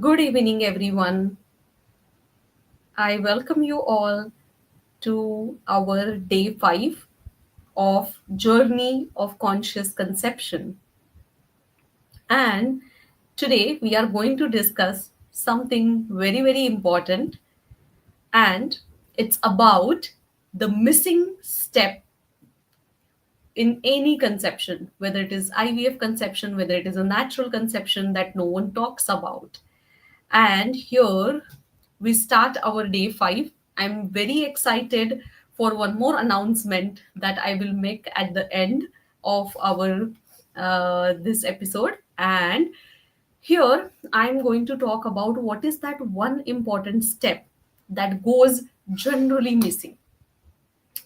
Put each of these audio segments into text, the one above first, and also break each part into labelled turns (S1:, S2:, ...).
S1: Good evening, everyone. I welcome you all to our day 5 of Journey of Conscious Conception. And today we are going to discuss something very, very important, and it's about the missing step in any conception, whether it is IVF conception, whether it is a natural conception that no one talks about. And here we start our day 5. I'm very excited for one more announcement that I will make at the end of our this episode. And here I'm going to talk about what is that one important step that goes generally missing.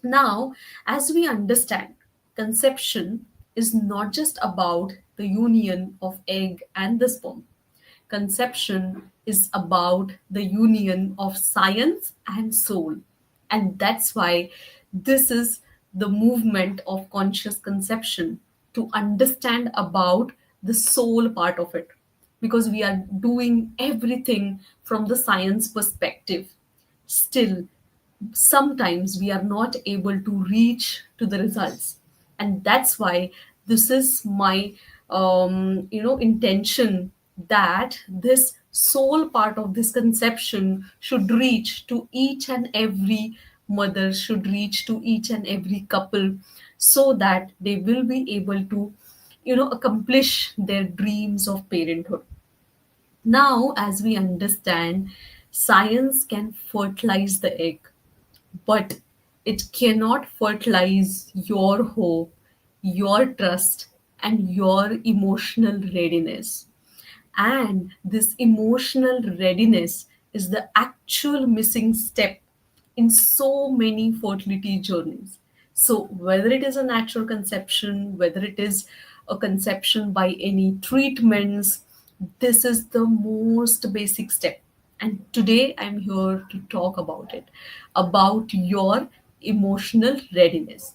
S1: Now, as we understand, conception is not just about the union of egg and the sperm. Conception is about the union of science and soul. And that's why this is the movement of conscious conception, to understand about the soul part of it, because we are doing everything from the science perspective. Still, sometimes we are not able to reach to the results, and that's why this is my intention, that this soul part of this conception should reach to each and every mother, should reach to each and every couple, so that they will be able to accomplish their dreams of parenthood. Now, as we understand, science can fertilize the egg, but it cannot fertilize your hope, your trust, and your emotional readiness. And this emotional readiness is the actual missing step in so many fertility journeys. So, whether it is a natural conception, whether it is a conception by any treatments, this is the most basic step. And today I'm here to talk about it, about your emotional readiness.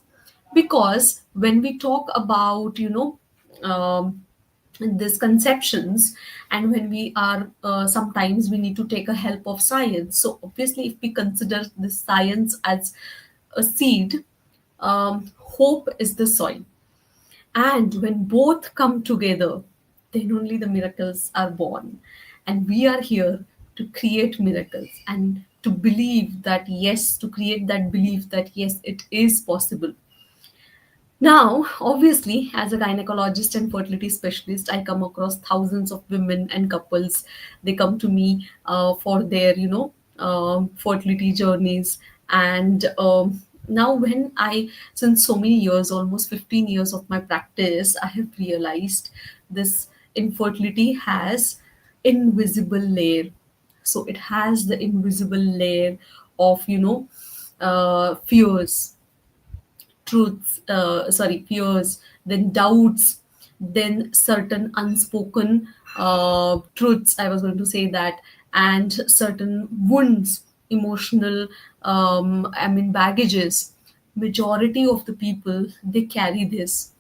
S1: Because when we talk about, these conceptions, and when we are sometimes we need to take a help of science. So obviously, if we consider the science as a seed, hope is the soil, and when both come together, then only the miracles are born. And we are here to create miracles and to believe that yes, to create that belief that yes, it is possible. Now, obviously, as a gynecologist and fertility specialist, I come across thousands of women and couples. They come to me for their, fertility journeys. And now, since so many years, almost 15 years of my practice, I have realized this infertility has invisible layer. So it has the invisible layer of, fears, fears, then doubts, then certain unspoken truths, I was going to say that, and certain wounds, emotional, baggages. Majority of the people, they carry this.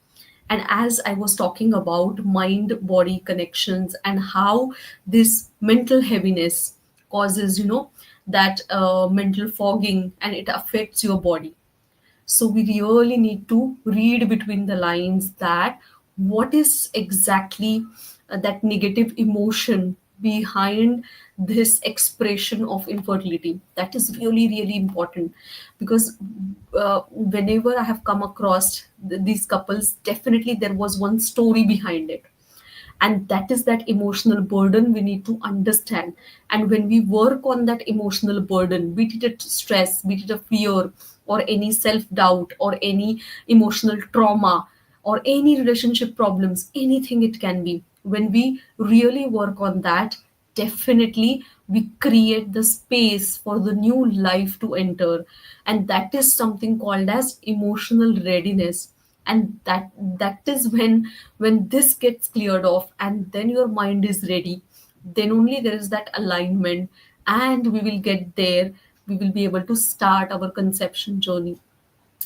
S1: And as I was talking about mind body connections, and how this mental heaviness causes, that mental fogging, and it affects your body. So we really need to read between the lines, that what is exactly that negative emotion behind this expression of infertility. That is really, really important, because whenever I have come across these couples, definitely there was one story behind it, and that is that emotional burden we need to understand. And when we work on that emotional burden, be it a stress, be it a fear, or any self doubt, or any emotional trauma, or any relationship problems, anything it can be, when we really work on that, definitely we create the space for the new life to enter. And that is something called as emotional readiness. And that is when this gets cleared off, and then your mind is ready, then only there is that alignment, and we will get there. We will be able to start our conception journey.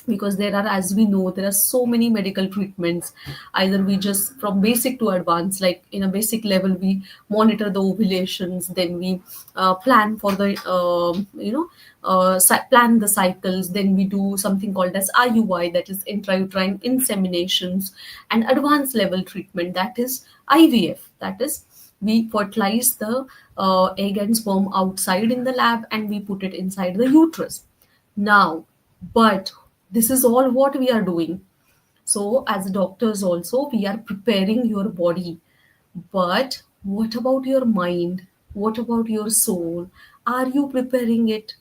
S1: because there are, as we know, there are so many medical treatments. Either we just, from basic to advanced, like in a basic level we monitor the ovulations, then we plan for the plan the cycles, then we do something called as IUI, that is intrauterine inseminations, and advanced level treatment, that is IVF, that is we fertilize the egg and sperm outside in the lab and we put it inside the uterus. Now, but this is all what we are doing. So, as doctors, also, we are preparing your body. But what about your mind? What about your soul? Are you preparing it?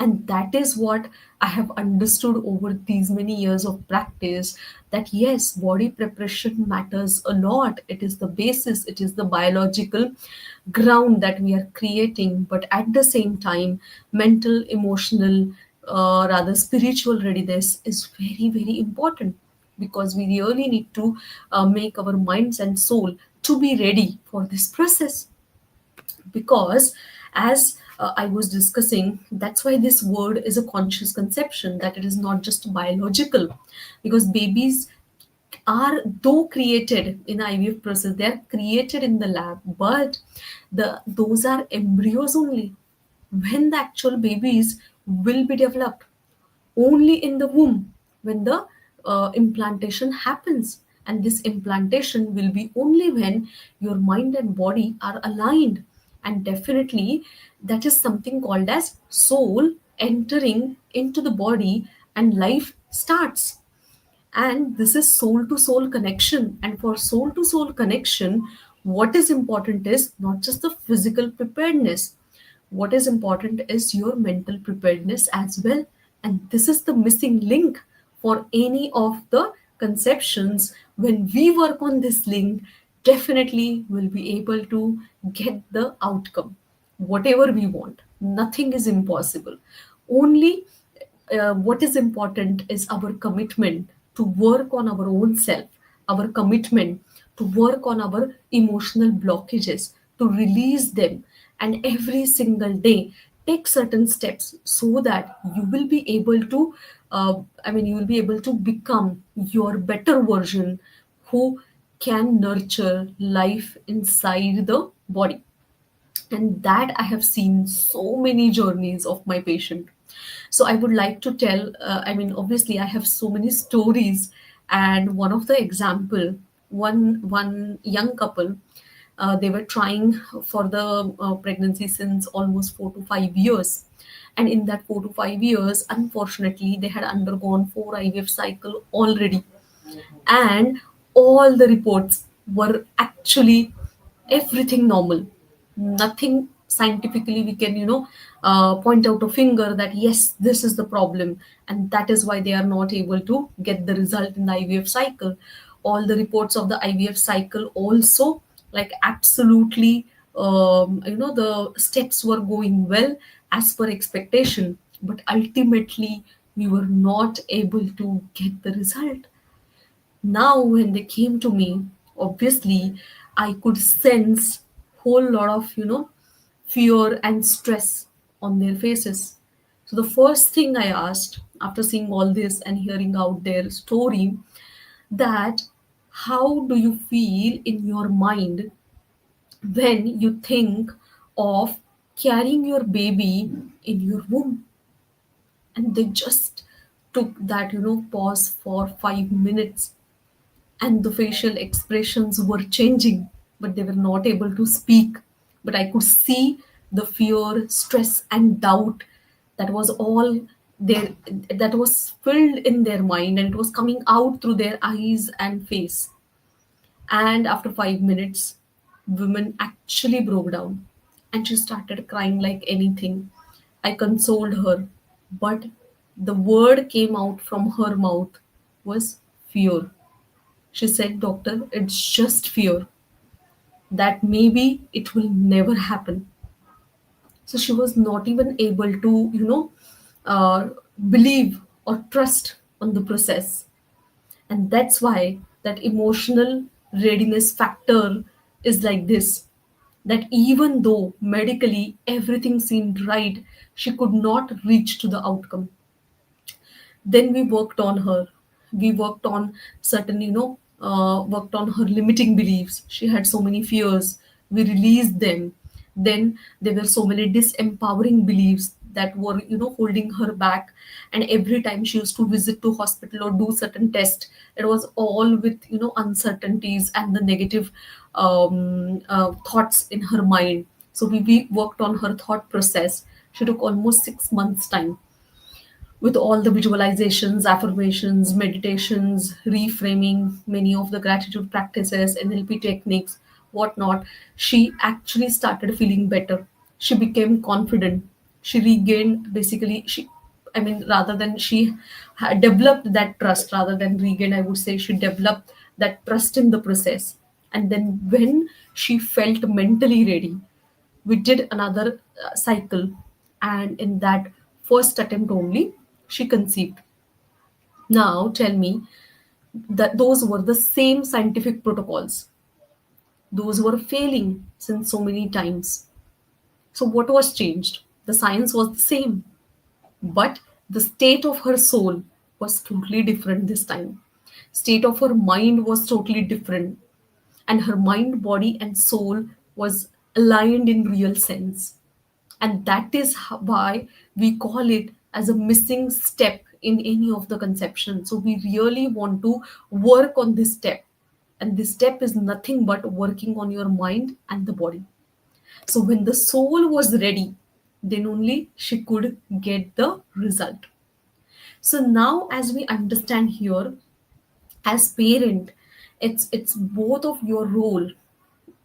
S1: And that is what I have understood over these many years of practice, that yes, body preparation matters a lot. It is the basis, it is the biological ground that we are creating. But at the same time, mental, emotional, rather spiritual readiness is very, very important, because we really need to make our minds and soul to be ready for this process. Because as I was discussing, that's why this word is a conscious conception, that it is not just biological. Because babies are, though created in IVF process, they are created in the lab, but those are embryos only. When the actual babies will be developed, only in the womb, when the implantation happens. And this implantation will be only when your mind and body are aligned. And definitely that is something called as soul entering into the body, and life starts. And this is soul to soul connection. And for soul to soul connection, what is important is not just the physical preparedness. What is important is your mental preparedness as well. And this is the missing link for any of the conceptions. When we work on this link, definitely we'll be able to get the outcome, whatever we want. Nothing is impossible. Only what is important is our commitment to work on our own self, our commitment to work on our emotional blockages, to release them, and every single day take certain steps so that you will be able to, you will be able to become your better version, who can nurture life inside the body. And that I have seen so many journeys of my patient. So I would like to tell, obviously I have so many stories. And one of the example, one young couple, they were trying for the pregnancy since almost 4 to 5 years. And in that 4 to 5 years, unfortunately, they had undergone 4 IVF cycle already. And all the reports were actually everything normal. Nothing scientifically we can, point out a finger that yes, this is the problem, and that is why they are not able to get the result in the IVF cycle. All the reports of the IVF cycle also, like, absolutely, the steps were going well as per expectation, but ultimately we were not able to get the result. Now when they came to me, obviously I could sense whole lot of, fear and stress on their faces. So the first thing I asked, after seeing all this and hearing out their story, that how do you feel in your mind when you think of carrying your baby in your womb? And they just took that, pause for 5 minutes, and the facial expressions were changing, but they were not able to speak. But I could see the fear, stress, and doubt that was all there, that was filled in their mind, and it was coming out through their eyes and face. And after 5 minutes, woman actually broke down and she started crying like anything. I consoled her, but the word came out from her mouth was fear. She said, Doctor, it's just fear that maybe it will never happen. So she was not even able to, uh, believe or trust on the process. And that's why that emotional readiness factor is like this, that even though medically everything seemed right, she could not reach to the outcome. Then we worked on her. We worked on certain, worked on her limiting beliefs. She had so many fears. We released them. Then there were so many disempowering beliefs that were, holding her back. And every time she used to visit to hospital or do certain test, it was all with, uncertainties and the negative thoughts in her mind. So we worked on her thought process. She took almost 6 months time with all the visualizations, affirmations, meditations, reframing, many of the gratitude practices, NLP techniques, whatnot. She actually started feeling better. She became confident. She regained, basically, I mean, rather than she had developed that trust, rather than regain, I would say she developed that trust in the process. And then when she felt mentally ready, we did another cycle, and in that first attempt only she conceived. Now tell me, that those were the same scientific protocols, those were failing since so many times. So what was changed? The science was the same, but the state of her soul was totally different this time. State of her mind was totally different, and her mind, body and soul was aligned in real sense. And that is why we call it as a missing step in any of the conception. So we really want to work on this step, and this step is nothing but working on your mind and the body. So when the soul was ready, then only she could get the result. So now, as we understand here, as parent, it's both of your role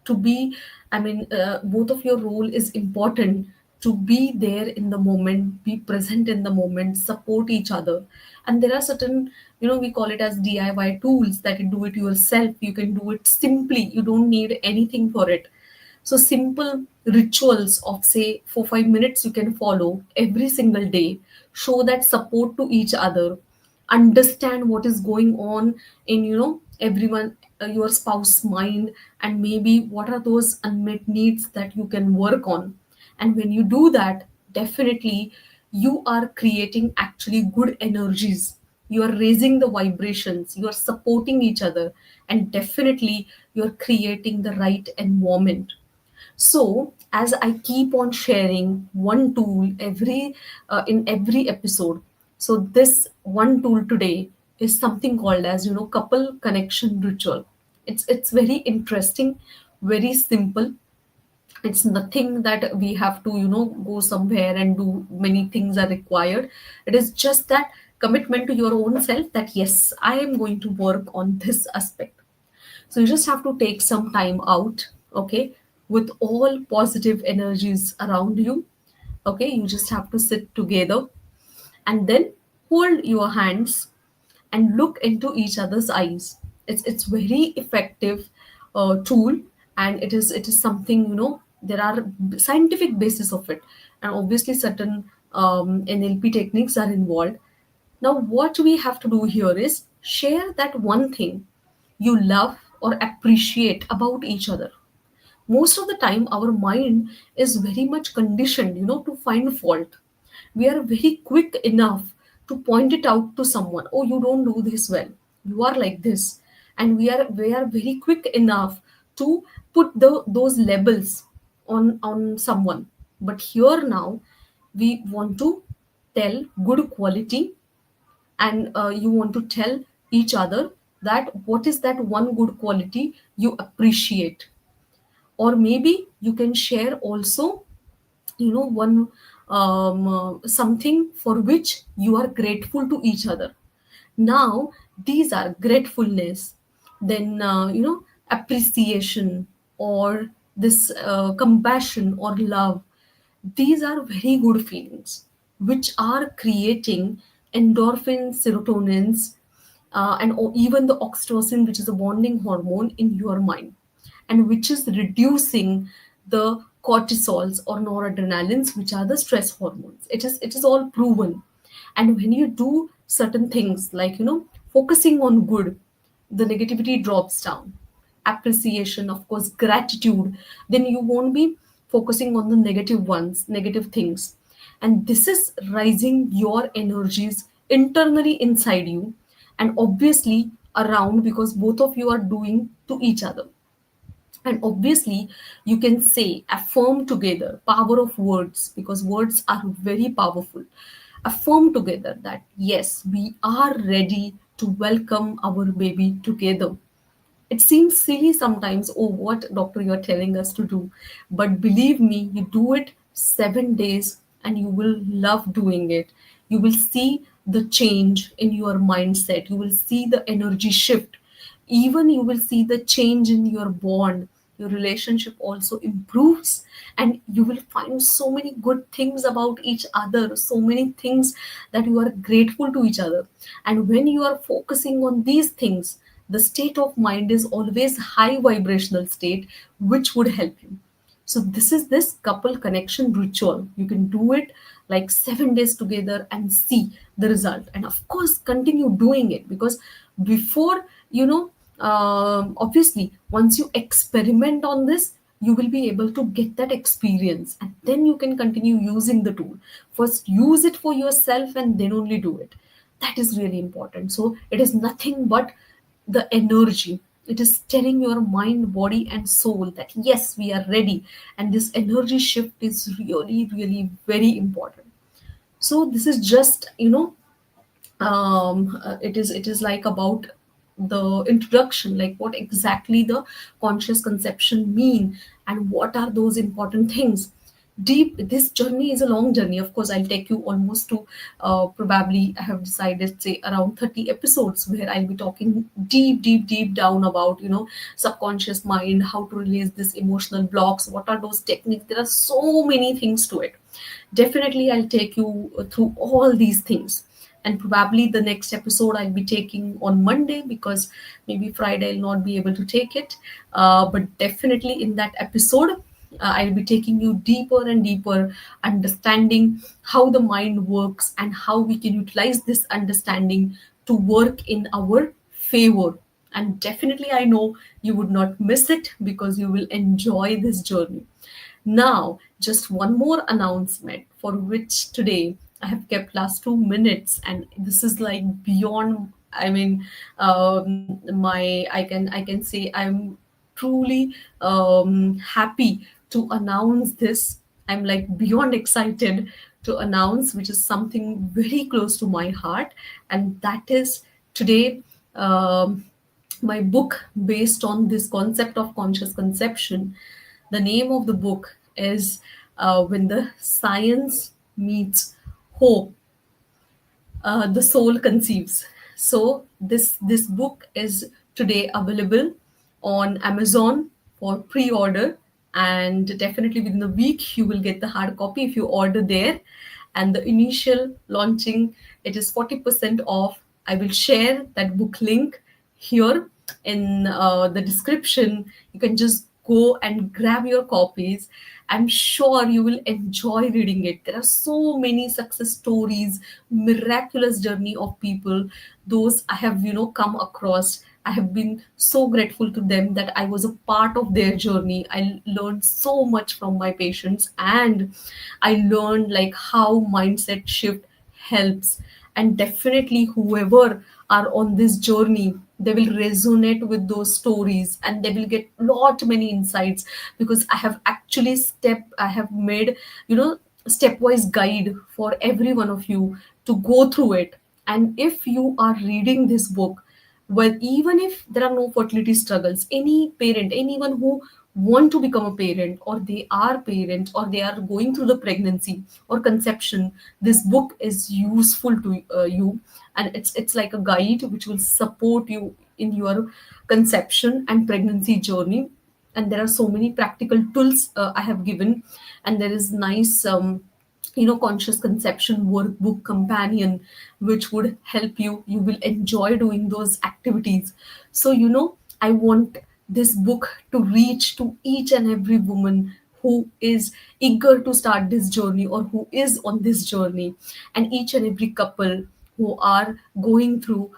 S1: to be, both of your role is important, to be there in the moment, be present in the moment, support each other. And there are certain, we call it as DIY tools that you do it yourself. You can do it simply, you don't need anything for it. So simple rituals of say 4 5 minutes you can follow every single day, show that support to each other, understand what is going on in, everyone, your spouse mind, and maybe what are those unmet needs that you can work on. And when you do that, definitely you are creating actually good energies, you are raising the vibrations, you are supporting each other, and definitely you are creating the right environment. So, as I keep on sharing one tool in every episode, so this one tool today is something called as, couple connection ritual. It's very interesting, very simple. It's nothing that we have to, go somewhere and do many things are required. It is just that commitment to your own self, that yes, I am going to work on this aspect. So you just have to take some time out, okay, with all positive energies around you. Okay, you just have to sit together and then hold your hands and look into each other's eyes. It's very effective tool, and it is something, there are scientific basis of it, and obviously certain NLP techniques are involved. Now what we have to do here is share that one thing you love or appreciate about each other. Most of the time our mind is very much conditioned, to find fault. We are very quick enough to point it out to someone. Oh, you don't do this well, you are like this. And we are very quick enough to put those labels on someone. But here now we want to tell good quality, and you want to tell each other that what is that one good quality you appreciate. Or maybe you can share also, one something for which you are grateful to each other. Now these are gratefulness, then appreciation, or this compassion or love. These are very good feelings which are creating endorphins, serotonins, and even the oxytocin, which is a bonding hormone in your mind, and which is reducing the cortisols or noradrenalines, which are the stress hormones. It is all proven. And when you do certain things like, focusing on good, the negativity drops down. Appreciation, of course, gratitude, then you won't be focusing on the negative things. And this is rising your energies internally inside you, and obviously around, because both of you are doing to each other. And obviously you can say, affirm together, power of words, because words are very powerful. Affirm together that yes, we are ready to welcome our baby together. It seems silly sometimes, oh, what doctor you're telling us to do. But believe me, you do it 7 days and you will love doing it. You will see the change in your mindset. You will see the energy shift. Even you will see the change in your bond. Your relationship also improves, and you will find so many good things about each other, so many things that you are grateful to each other. And when you are focusing on these things, the state of mind is always high vibrational state, which would help you. So this is this couple connection ritual. You can do it like 7 days together and see the result. And of course, continue doing it, because before, obviously, once you experiment on this, you will be able to get that experience, and then you can continue using the tool. First, use it for yourself and then only do it. That is really important. So it is nothing but the energy. It is telling your mind, body, and soul that yes, we are ready. And this energy shift is really, really very important. So this is just, it is like about the introduction, like what exactly the conscious conception mean, and what are those important things. Deep, this journey is a long journey. Of course, I'll take you almost to, probably I have decided, say, around 30 episodes, where I'll be talking deep, deep, deep down about, subconscious mind, how to release this emotional blocks, what are those techniques. There are so many things to it. Definitely I'll take you through all these things. And probably the next episode I'll be taking on Monday, because maybe Friday I'll not be able to take it. But definitely in that episode, I'll be taking you deeper and deeper, understanding how the mind works and how we can utilize this understanding to work in our favor. And definitely I know you would not miss it, because you will enjoy this journey. Now, just one more announcement, for which today I have kept last 2 minutes, and this is like beyond. I mean, my I can say I'm truly happy to announce this. I'm like beyond excited to announce, which is something very close to my heart, and that is today. My book based on this concept of conscious conception. The name of the book is When the Science Meets Hope, the Soul Conceives. So this book is today available on Amazon for pre-order, and definitely within a week you will get the hard copy if you order there. And the initial launching, it is 40% off. I will share that book link here in the description. You can just go and grab your copies. I'm sure you will enjoy reading it. There are so many success stories, miraculous journey of people, those I have, come across. I have been so grateful to them that I was a part of their journey. I learned so much from my patients, and I learned like how mindset shift helps. And definitely whoever are on this journey, they will resonate with those stories, and they will get lot many insights, because I have made, stepwise guide for every one of you to go through it. And if you are reading this book, well, even if there are no fertility struggles, any parent, anyone who want to become a parent, or they are parents, or they are going through the pregnancy or conception, this book is useful to you. And it's like a guide which will support you in your conception and pregnancy journey. And there are so many practical tools I have given. And there is nice, conscious conception workbook companion, which would help you will enjoy doing those activities. So, I want this book to reach to each and every woman who is eager to start this journey, or who is on this journey, and each and every couple who are going through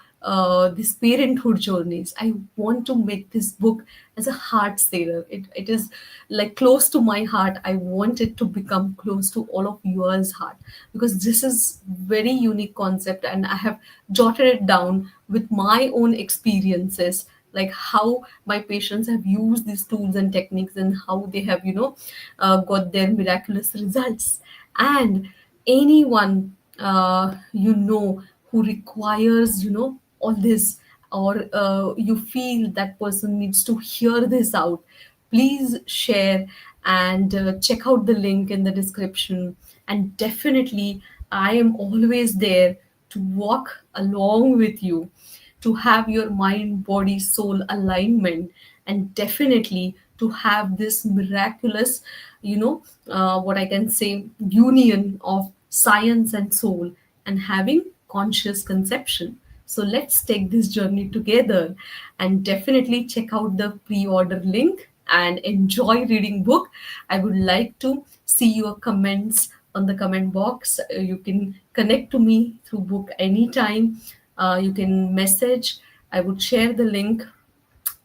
S1: these parenthood journeys. I want to make this book as a heart saver. It is like close to my heart. I want it to become close to all of yours heart, because this is very unique concept, and I have jotted it down with my own experiences, like how my patients have used these tools and techniques, and how they have got their miraculous results. And anyone who requires all this, or you feel that person needs to hear this out, please share and check out the link in the description. And definitely, I am always there to walk along with you, to have your mind, body, soul alignment, and definitely to have this miraculous, what I can say, union of science and soul, and having conscious conception. So let's take this journey together, and definitely check out the pre-order link and enjoy reading book. I would like to see your comments on the comment box. You can connect to me through book anytime. You can message. I would share the link,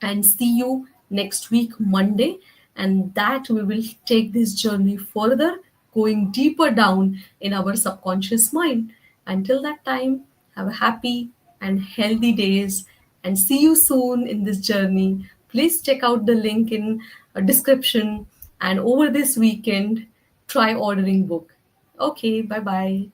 S1: and see you next week, Monday. And that we will take this journey further, going deeper down in our subconscious mind. Until that time, have a happy and healthy days, and see you soon in this journey. Please check out the link in a description, and over this weekend, try ordering book. Okay, bye bye.